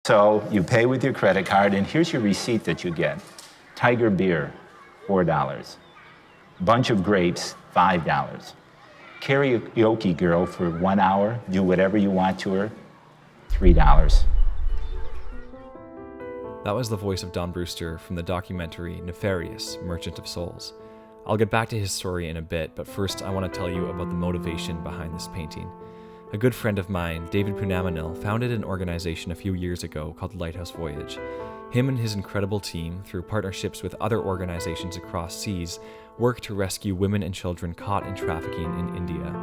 So you pay with your credit card, and here's your receipt that you get. Tiger beer, $4. Bunch of grapes, $5. Karaoke girl for 1 hour, do whatever you want to her, $3. That was the voice of Don Brewster from the documentary Nefarious, Merchant of Souls. I'll get back to his story in a bit, but first I want to tell you about the motivation behind this painting. A good friend of mine, David Punamanil, founded an organization a few years ago called Lighthouse Voyage. Him and his incredible team, through partnerships with other organizations across seas, work to rescue women and children caught in trafficking in India.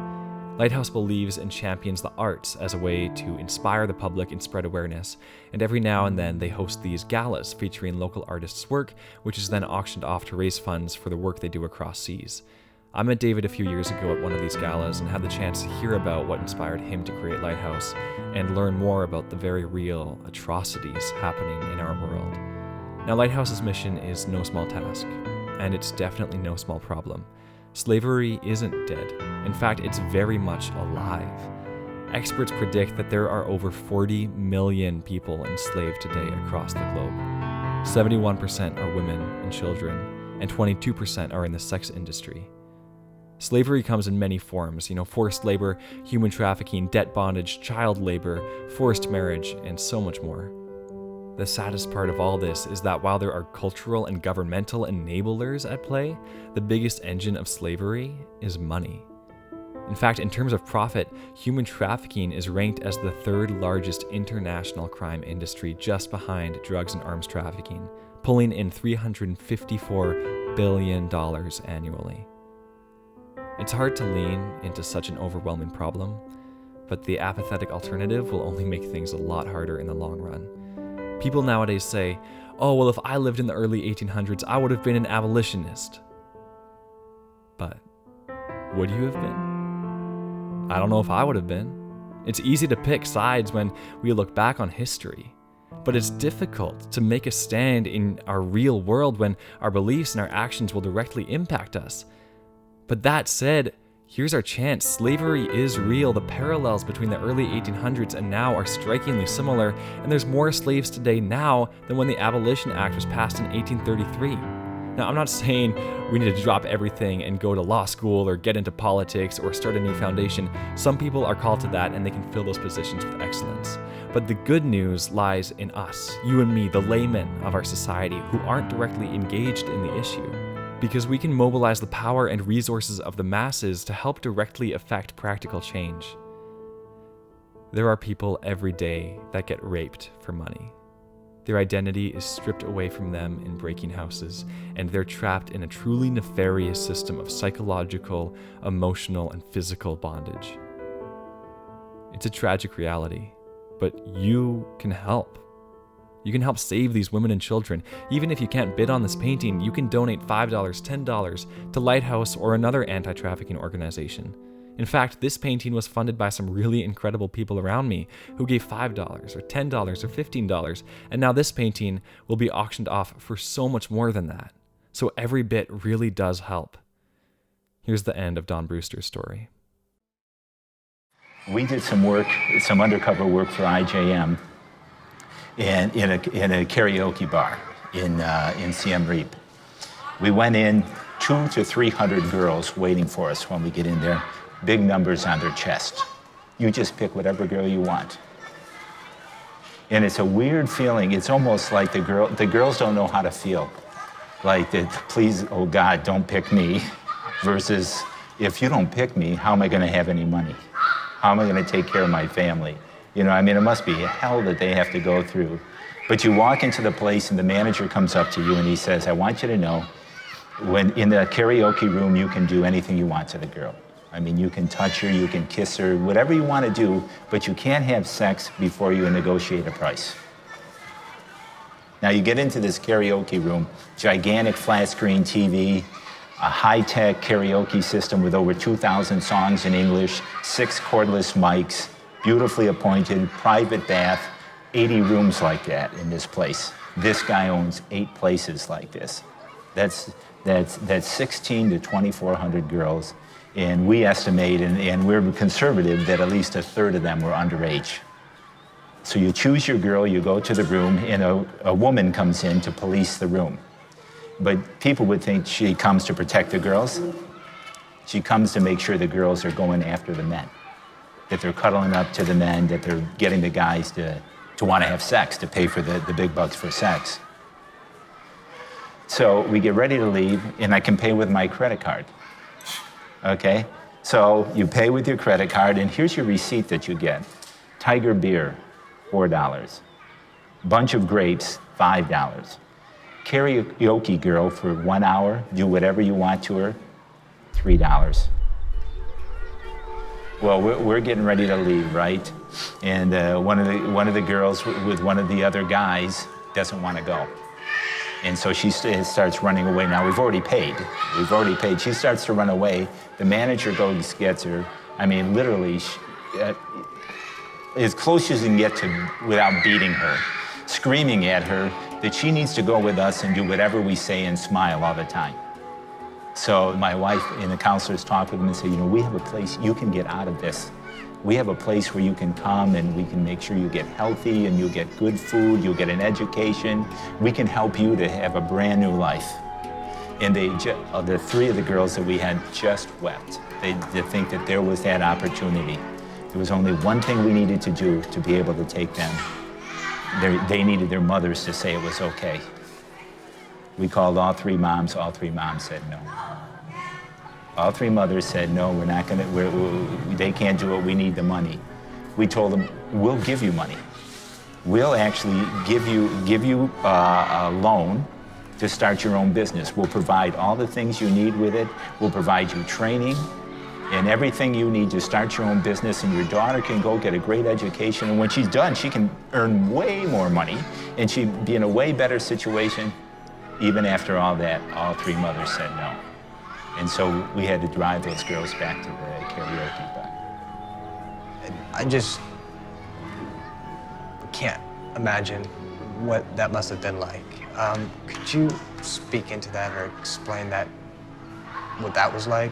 Lighthouse believes and champions the arts as a way to inspire the public and spread awareness, and every now and then they host these galas featuring local artists' work, which is then auctioned off to raise funds for the work they do across seas. I met David a few years ago at one of these galas and had the chance to hear about what inspired him to create Lighthouse and learn more about the very real atrocities happening in our world. Now, Lighthouse's mission is no small task, and it's definitely no small problem. Slavery isn't dead. In fact, it's very much alive. Experts predict that there are over 40 million people enslaved today across the globe. 71% are women and children, and 22% are in the sex industry. Slavery comes in many forms, forced labor, human trafficking, debt bondage, child labor, forced marriage, and so much more. The saddest part of all this is that while there are cultural and governmental enablers at play, the biggest engine of slavery is money. In fact, in terms of profit, human trafficking is ranked as the third largest international crime industry, just behind drugs and arms trafficking, pulling in $354 billion annually. It's hard to lean into such an overwhelming problem, but the apathetic alternative will only make things a lot harder in the long run. People nowadays say, oh, well, if I lived in the early 1800s, I would have been an abolitionist. But would you have been? I don't know if I would have been. It's easy to pick sides when we look back on history, but it's difficult to make a stand in our real world when our beliefs and our actions will directly impact us. But that said, here's our chance. Slavery is real. The parallels between the early 1800s and now are strikingly similar, and there's more slaves today now than when the Abolition Act was passed in 1833. Now, I'm not saying we need to drop everything and go to law school or get into politics or start a new foundation. Some people are called to that and they can fill those positions with excellence. But the good news lies in us, you and me, the laymen of our society who aren't directly engaged in the issue. Because we can mobilize the power and resources of the masses to help directly affect practical change. There are people every day that get raped for money. Their identity is stripped away from them in breaking houses, and they're trapped in a truly nefarious system of psychological, emotional, and physical bondage. It's a tragic reality, but you can help. You can help save these women and children. Even if you can't bid on this painting, you can donate $5, $10 to Lighthouse or another anti-trafficking organization. In fact, this painting was funded by some really incredible people around me who gave $5 or $10 or $15, and now this painting will be auctioned off for so much more than that. So every bit really does help. Here's the end of Don Brewster's story. We did some work, some undercover work for IJM. In a karaoke bar in Siem Reap. We went in, 200 to 300 girls waiting for us when we get in there, big numbers on their chest. You just pick whatever girl you want. And it's a weird feeling. It's almost like the girls don't know how to feel. Like, please, oh God, don't pick me. Versus, if you don't pick me, how am I gonna have any money? How am I gonna take care of my family? It must be hell that they have to go through. But you walk into the place and the manager comes up to you and he says, I want you to know, when in the karaoke room, you can do anything you want to the girl. You can touch her, you can kiss her, whatever you want to do, but you can't have sex before you negotiate a price. Now you get into this karaoke room, gigantic flat screen TV, a high-tech karaoke system with over 2,000 songs in English, 6 cordless mics, beautifully appointed, private bath, 80 rooms like that in this place. This guy owns 8 places like this. That's 16 to 2,400 girls, and we estimate, and we're conservative, that at least a third of them were underage. So you choose your girl, you go to the room, and a woman comes in to police the room. But people would think she comes to protect the girls. She comes to make sure the girls are going after the men, that they're cuddling up to the men, that they're getting the guys to want to have sex, to pay for the big bucks for sex. So we get ready to leave, and I can pay with my credit card, okay? So you pay with your credit card, and here's your receipt that you get. Tiger beer, $4. Bunch of grapes, $5. Karaoke girl for 1 hour, do whatever you want to her, $3. Well, we're getting ready to leave, right? And one of the girls with one of the other guys doesn't want to go. And so she starts running away. Now, we've already paid. She starts to run away. The manager goes, gets her. I mean, literally, as close as you can get to without beating her, screaming at her that she needs to go with us and do whatever we say and smile all the time. So my wife and the counselors talk with them and say, you know, we have a place you can get out of this. We have a place where you can come and we can make sure you get healthy and you'll get good food, you'll get an education. We can help you to have a brand new life. And the three of the girls that we had just wept. They think that there was that opportunity. There was only one thing we needed to do to be able to take them. They needed their mothers to say it was okay. We called all three moms said no. All three mothers said, no, we're not gonna, they can't do it, we need the money. We told them, we'll give you money. We'll actually give you a loan to start your own business. We'll provide all the things you need with it. We'll provide you training and everything you need to start your own business, and your daughter can go get a great education, and when she's done, she can earn way more money, and she'd be in a way better situation. Even after all that, all three mothers said no. And so we had to drive those girls back to the karaoke bar. I just can't imagine what that must have been like. Could you speak into that or explain that, what that was like?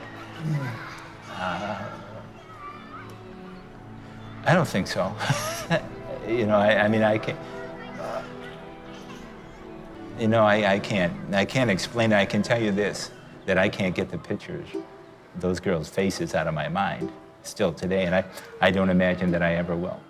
I don't think so. You know, I mean, I can't. You know, I can't explain it. I can tell you this, that I can't get the pictures, those girls' faces out of my mind still today, and I don't imagine that I ever will.